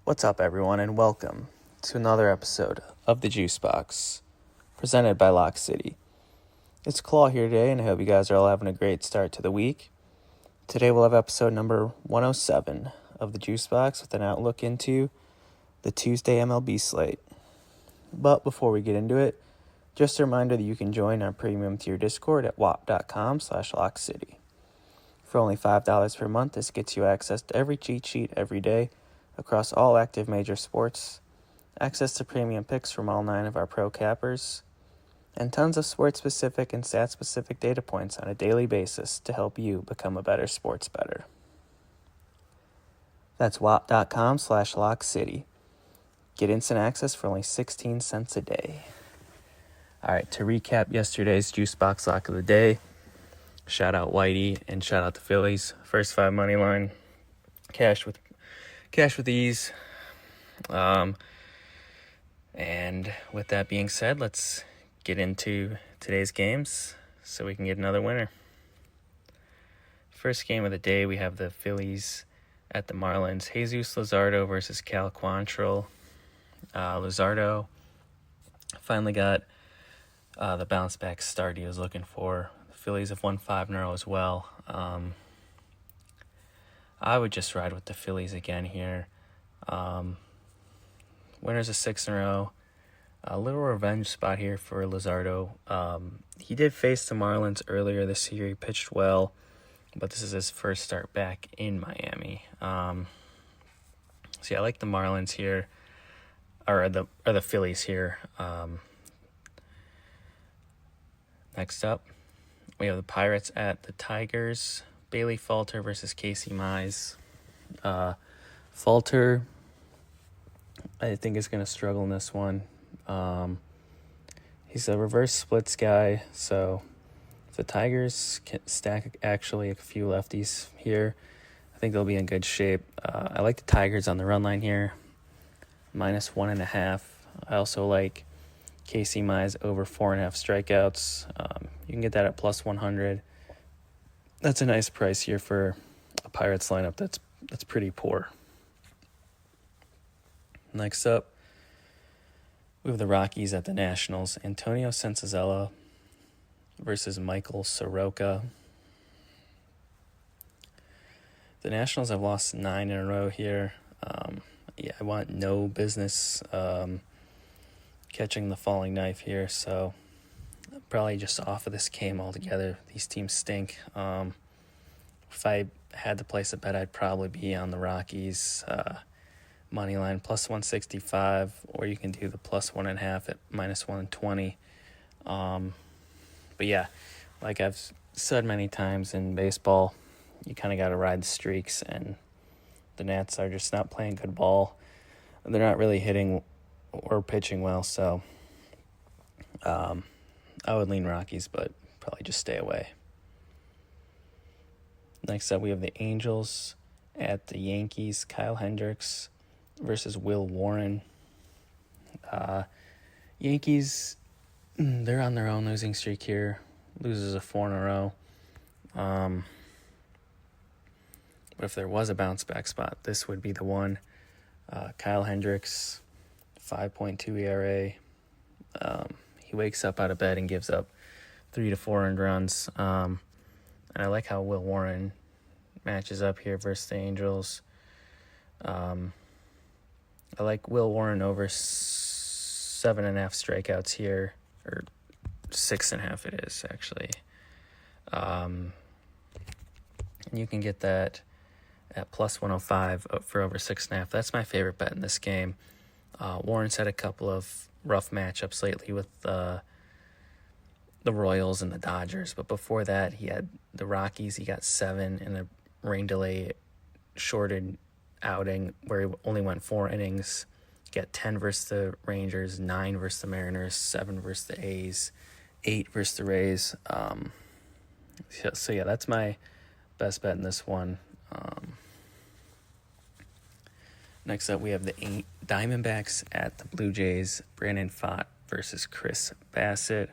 What's up, everyone, and welcome to another episode of the JuiceBox, presented by Lock City. It's Claw here today, and I hope you guys are all having a great start to the week. Today we'll have episode number 107 of the JuiceBox with an outlook into the Tuesday MLB slate. But before we get into it, just a reminder that you can join our premium tier Discord at wap.com/lockcity. For only $5 per month, this gets you access to every cheat sheet every day across all active major sports, access to premium picks from all 9 of our pro cappers, and tons of sports-specific and stat-specific data points on a daily basis to help you become a better sports bettor. That's wap.com/lockcity. Get instant access for only 16 cents a day. All right, to recap yesterday's JuiceBox Lock of the day, shout out Whitey and shout out the Phillies. First 5 money line, cash with ease. And with that being said, let's get into today's games so we can get another winner. First game of the day, we have the Phillies at the Marlins. Jesus Luzardo versus Cal Quantrill. Luzardo finally got the bounce back start he was looking for. The Phillies have won 5 in a row as well. I would just ride with the Phillies again here. Winners of 6 in a row. A little revenge spot here for Luzardo. He did face the Marlins earlier this year. He pitched well, but this is his first start back in Miami. I like the Marlins here, or the Phillies here. Next up, we have the Pirates at the Tigers. Bailey Falter versus Casey Mize. Falter, I think, is going to struggle in this one. He's a reverse splits guy, so if the Tigers can stack actually a few lefties here, I think they'll be in good shape. I like the Tigers on the run line here, -1.5. I also like Casey Mize over 4.5 strikeouts. You can get that at +100. That's a nice price here for a Pirates lineup that's pretty poor. Next up, we have the Rockies at the Nationals. Antonio Senzatella versus Michael Soroka. The Nationals have lost 9 in a row here. I want no business catching the falling knife here, so I'm probably just off of this game altogether. These teams stink. If I had to place a bet, I'd probably be on the Rockies money line +165, or you can do the +1.5 at -120. But yeah, like I've said many times in baseball, you kind of got to ride the streaks, and the Nats are just not playing good ball. They're not really hitting or pitching well, so I would lean Rockies, but probably just stay away. Next up, we have the Angels at the Yankees. Kyle Hendricks versus Will Warren. Yankees, they're on their own losing streak here. Loses a 4 in a row. But if there was a bounce back spot, this would be the one. Kyle Hendricks, 5.2 ERA. He wakes up out of bed and gives up 3 to 4 earned runs. And I like how Will Warren matches up here versus the Angels. I like Will Warren over 7.5 strikeouts here, or 6.5 it is, actually. And you can get that at +105 for over 6.5. That's my favorite bet in this game. Warren's had a couple of rough matchups lately with the Royals and the Dodgers, but before that he had the Rockies. He got 7 in a rain delay shorted outing where he only went 4 innings. He got 10 versus the Rangers, 9 versus the Mariners, 7 versus the A's, 8 versus the Rays. So yeah, that's my best bet in this one. Next up, we have the Diamondbacks at the Blue Jays. Brandon Pfaadt versus Chris Bassett.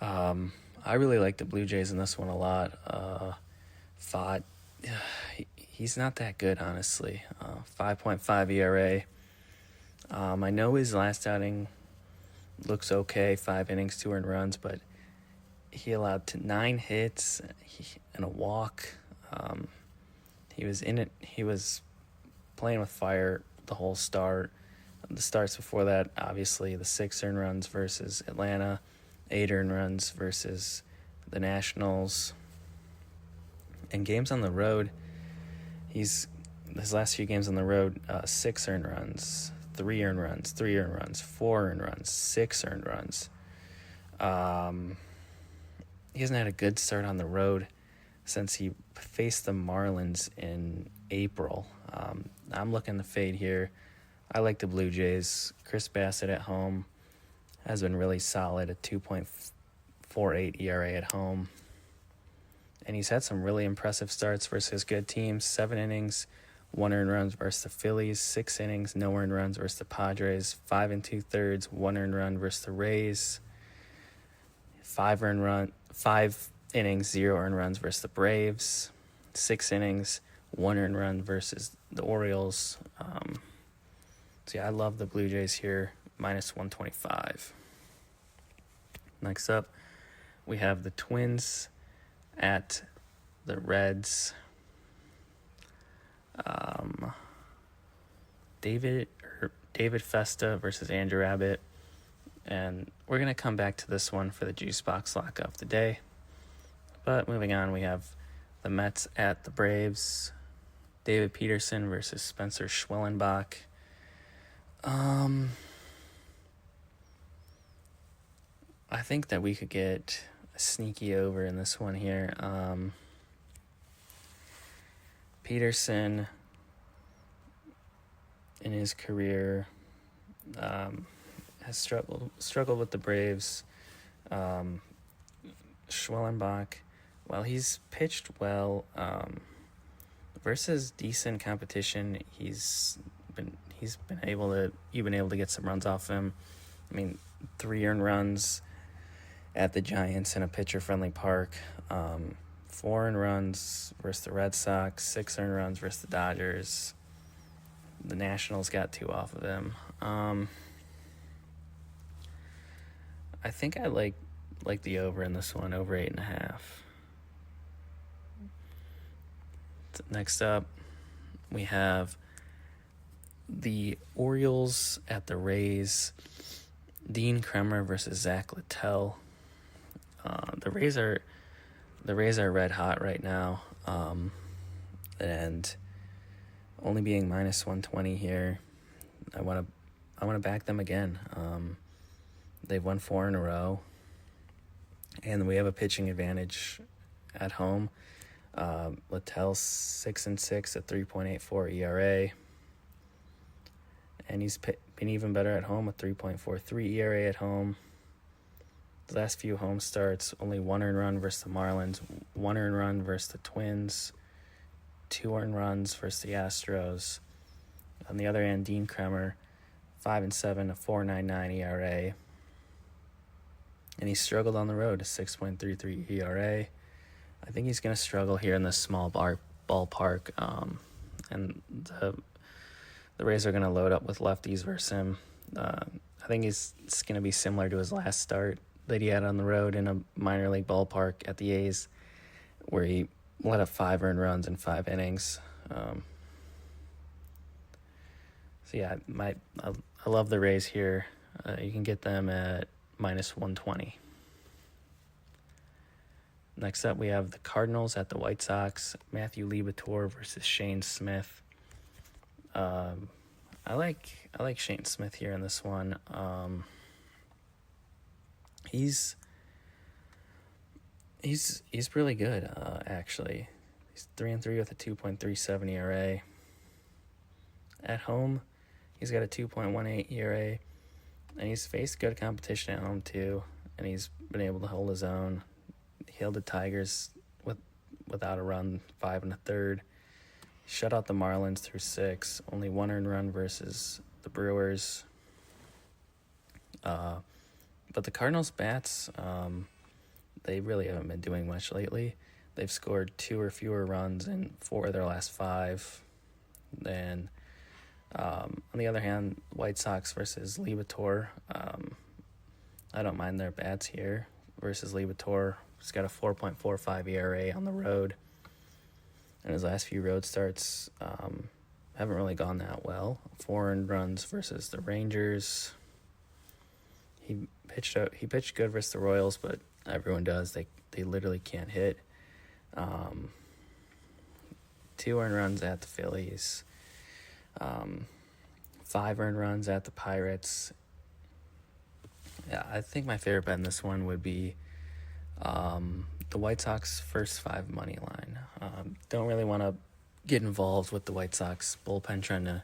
I really like the Blue Jays in this one a lot. Pfaadt, he's not that good, honestly. 5.5 ERA. I know his last outing looks okay, 5 innings, 2 earned runs, but he allowed 9 hits and a walk. He was in it. He was playing with fire the whole start. The starts before that, obviously, the 6 earned runs versus Atlanta, 8 earned runs versus the Nationals. And games on the road, his last few games on the road, 6 earned runs, 3 earned runs, 3 earned runs, 4 earned runs, 6 earned runs. He hasn't had a good start on the road since he faced the Marlins in April. I'm looking to fade here. I like the Blue Jays. Chris Bassett at home has been really solid at 2.48 ERA at home. And he's had some really impressive starts versus good teams. 7 innings, 1 earned runs versus the Phillies. 6 innings, no earned runs versus the Padres. 5 2/3, 1 earned run versus the Rays. 5 innings, 0 earned runs versus the Braves. 6 innings, 1 earned run versus the Orioles. So yeah, I love the Blue Jays here, -125. Next up, we have the Twins at the Reds. David Festa versus Andrew Abbott. And we're going to come back to this one for the JuiceBox Lock of the day. But moving on, we have the Mets at the Braves. David Peterson versus Spencer Schwellenbach. I think that we could get a sneaky over in this one here. Peterson, in his career, has struggled with the Braves. Schwellenbach, while he's pitched well versus decent competition, you've been able to get some runs off him. I mean, 3 earned runs at the Giants in a pitcher-friendly park. 4 earned runs versus the Red Sox. 6 earned runs versus the Dodgers. The Nationals got 2 off of him. I think I like the over in this one, over 8.5. Next up, we have the Orioles at the Rays. Dean Kremer versus Zach Littell. The Rays are red hot right now, and only being -120 here. I want to back them again. They've won 4 in a row, and we have a pitching advantage at home. Littell's 6-6 at 3.84 ERA, and he's been even better at home with 3.43 ERA at home. The last few home starts, only 1 earned run versus the Marlins, 1 earned run versus the Twins, 2 earned runs versus the Astros. On the other end, Dean Kremer, 5-7, a 4.99 ERA. And he struggled on the road, a 6.33 ERA. I think he's going to struggle here in this small ballpark. And the Rays are going to load up with lefties versus him. I think it's going to be similar to his last start that he had on the road in a minor league ballpark at the A's, where he let up 5 earned runs in 5 innings. So yeah, I love the Rays here. You can get them at -120. Next up, we have the Cardinals at the White Sox. Matthew Liberatore versus Shane Smith. I like Shane Smith here in this one. He's really good, actually. He's 3-3 with a 2.37 ERA. At home, he's got a 2.18 ERA, and he's faced good competition at home too, and he's been able to hold his own. He held the Tigers without a run, 5 1/3. Shut out the Marlins through 6. Only 1 earned run versus the Brewers. But the Cardinals' bats, they really haven't been doing much lately. They've scored 2 or fewer runs in 4 of their last 5. Then, on the other hand, White Sox versus Libator. I don't mind their bats here versus Libator. He's got a 4.45 ERA on the road. And his last few road starts haven't really gone that well. 4 earned runs versus the Rangers. He pitched good versus the Royals, but everyone does. They literally can't hit. 2 earned runs at the Phillies. 5 earned runs at the Pirates. Yeah, I think my favorite bet in this one would be the White Sox first 5 money line. Don't really want to get involved with the White Sox bullpen trying to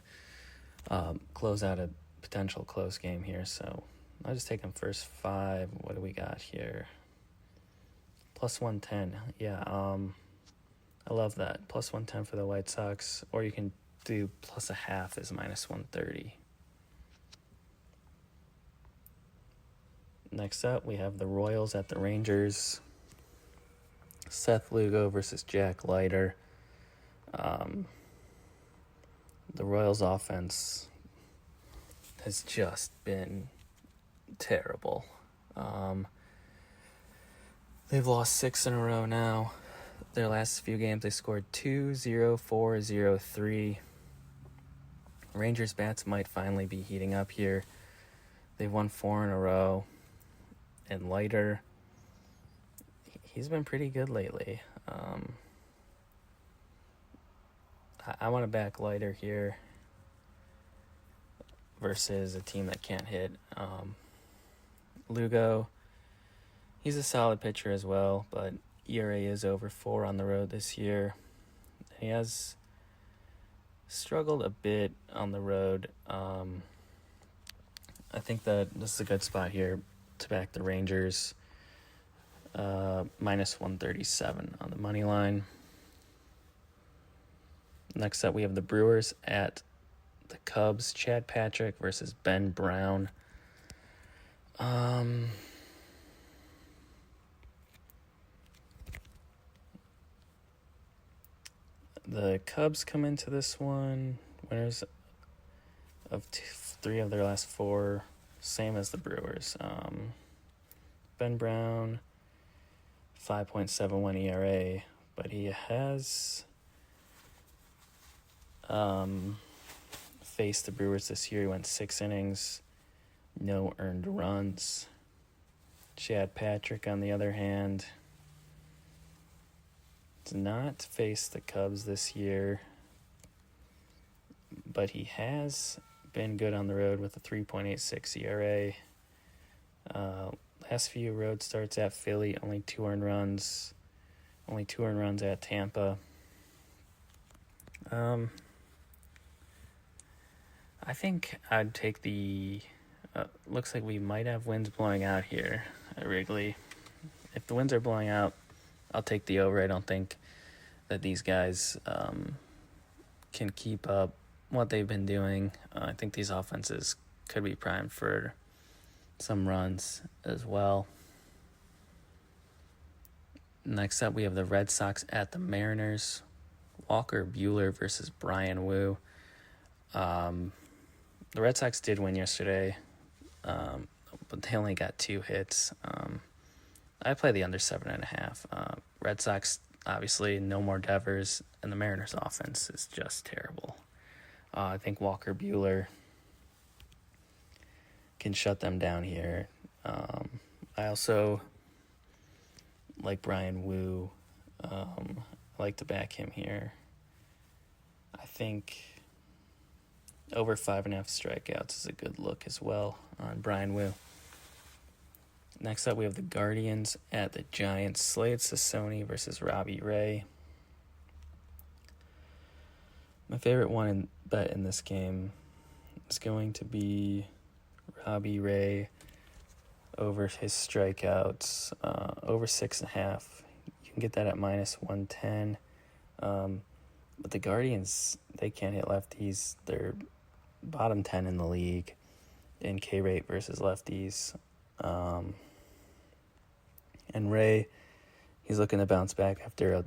close out a potential close game here. So I'll just take them first 5. What do we got here? Plus 110. Yeah, I love that. Plus 110 for the White Sox. Or you can do plus a half is minus 130. Next up, we have the Royals at the Rangers. Seth Lugo versus Jack Leiter. The Royals' offense has just been terrible. They've lost 6 in a row now. Their last few games, they scored 2-0, 4-0, 3. Rangers' bats might finally be heating up here. They've won 4 in a row. And Leiter, he's been pretty good lately. I want to back Leiter here versus a team that can't hit. Lugo, he's a solid pitcher as well, but ERA is over 4 on the road this year. He has struggled a bit on the road. I think that this is a good spot here to back the Rangers. Minus 137 on the money line. Next up, we have the Brewers at the Cubs. Chad Patrick versus Ben Brown. The Cubs come into this one winners of 3 of their last 4, same as the Brewers. Ben Brown, 5.71 ERA, but he has faced the Brewers this year. He went 6 innings, no earned runs. Chad Patrick, on the other hand, does not face the Cubs this year, but he has been good on the road with a 3.86 ERA. Last few road starts at Philly, only 2 earned runs. Only 2 earned runs at Tampa. I think I'd take the... looks like we might have winds blowing out here at Wrigley. If the winds are blowing out, I'll take the over. I don't think that these guys can keep up what they've been doing. I think these offenses could be primed for some runs as well. Next up, we have the Red Sox at the Mariners. Walker Buehler versus Brian Wu. The Red Sox did win yesterday, but they only got 2 hits. I play the under 7.5. Red Sox, obviously, no more Devers, and the Mariners' offense is just terrible. I think Walker Buehler can shut them down here. I also like Brian Wu. I like to back him here. I think over 5.5 strikeouts is a good look as well on Brian Wu. Next up, we have the Guardians at the Giants. Slade Sassoni versus Robbie Ray. My favorite bet in this game is going to be Robbie Ray over his strikeouts, over 6.5. You can get that at minus 110. But the Guardians, they can't hit lefties. They're bottom 10 in the league in K rate versus lefties. And Ray He's looking to bounce back after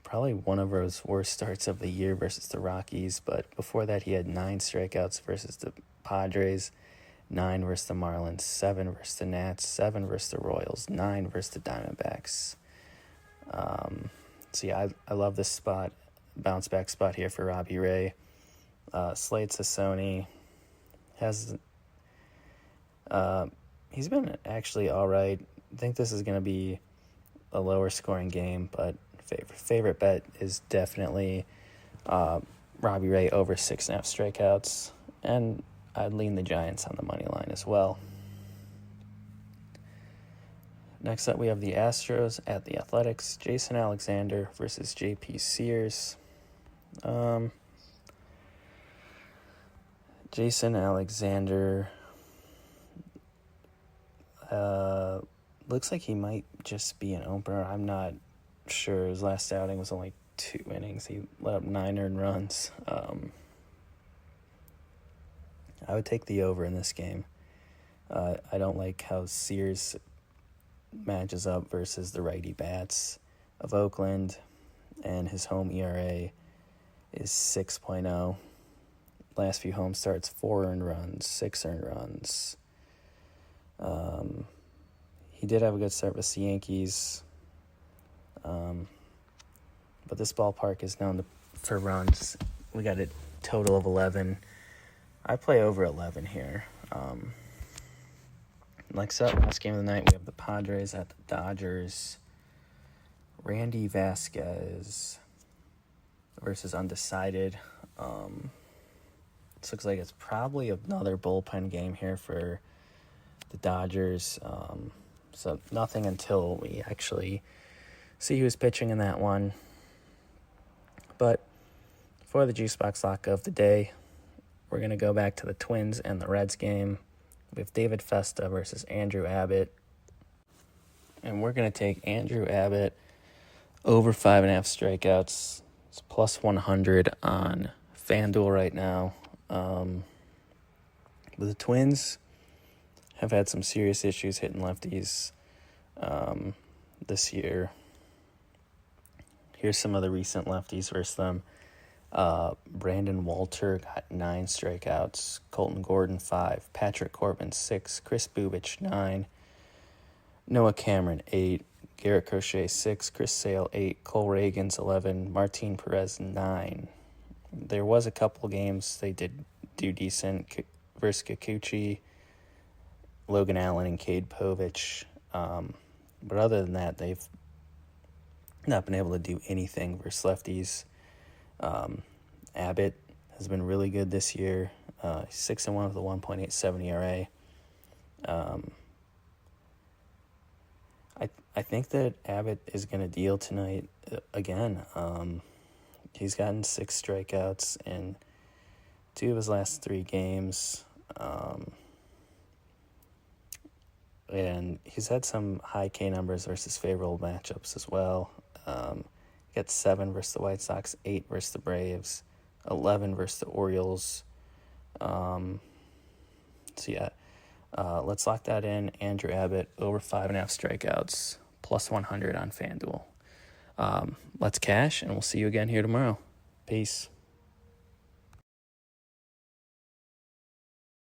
probably one of his worst starts of the year versus the Rockies. But before that, he had 9 strikeouts versus the Padres, 9 versus the Marlins, 7 versus the Nats, 7 versus the Royals, 9 versus the Diamondbacks. So yeah, I love this spot, bounce back spot here for Robbie Ray. Slate Sassoni has he's been actually all right. I think this is going to be a lower scoring game, but favorite bet is definitely Robbie Ray over 6.5 strikeouts, and I'd lean the Giants on the money line as well. Next up, we have the Astros at the Athletics. Jason Alexander versus J.P. Sears. Jason Alexander looks like he might just be an opener. I'm not sure. His last outing was only 2 innings. He let up 9 earned runs. I would take the over in this game. I don't like how Sears matches up versus the righty bats of Oakland, and his home ERA is 6.0. Last few home starts, 4 earned runs, 6 earned runs. He did have a good start with the Yankees, but this ballpark is known for runs. We got a total of 11. I play over 11 here. Next up, last game of the night, we have the Padres at the Dodgers. Randy Vasquez versus undecided. This looks like it's probably another bullpen game here for the Dodgers. So nothing until we actually see who's pitching in that one. But for the JuiceBox Lock of the day, we're going to go back to the Twins and the Reds game. We have David Festa versus Andrew Abbott. And we're going to take Andrew Abbott over 5.5 strikeouts. It's plus 100 on FanDuel right now. But the Twins have had some serious issues hitting lefties this year. Here's some of the recent lefties versus them. Brandon Walter got 9 strikeouts, Colton Gordon 5, Patrick Corbin 6, Chris Bubich 9, Noah Cameron 8, Garrett Crochet 6, Chris Sale 8, Cole Reagans 11, Martin Perez 9. There was a couple games they did do decent versus Kikuchi, Logan Allen, and Cade Povich. But other than that, they've not been able to do anything versus lefties. Abbott has been really good this year. 6-1 with a 1.87 ERA. I think that Abbott is going to deal tonight again. He's gotten 6 strikeouts in 2 of his last 3 games. And he's had some high K numbers versus favorable matchups as well. He got 7 versus the White Sox, 8 versus the Braves, 11 versus the Orioles. Let's lock that in. Andrew Abbott over 5.5 strikeouts, plus 100 on FanDuel. Let's cash, and we'll see you again here tomorrow. Peace.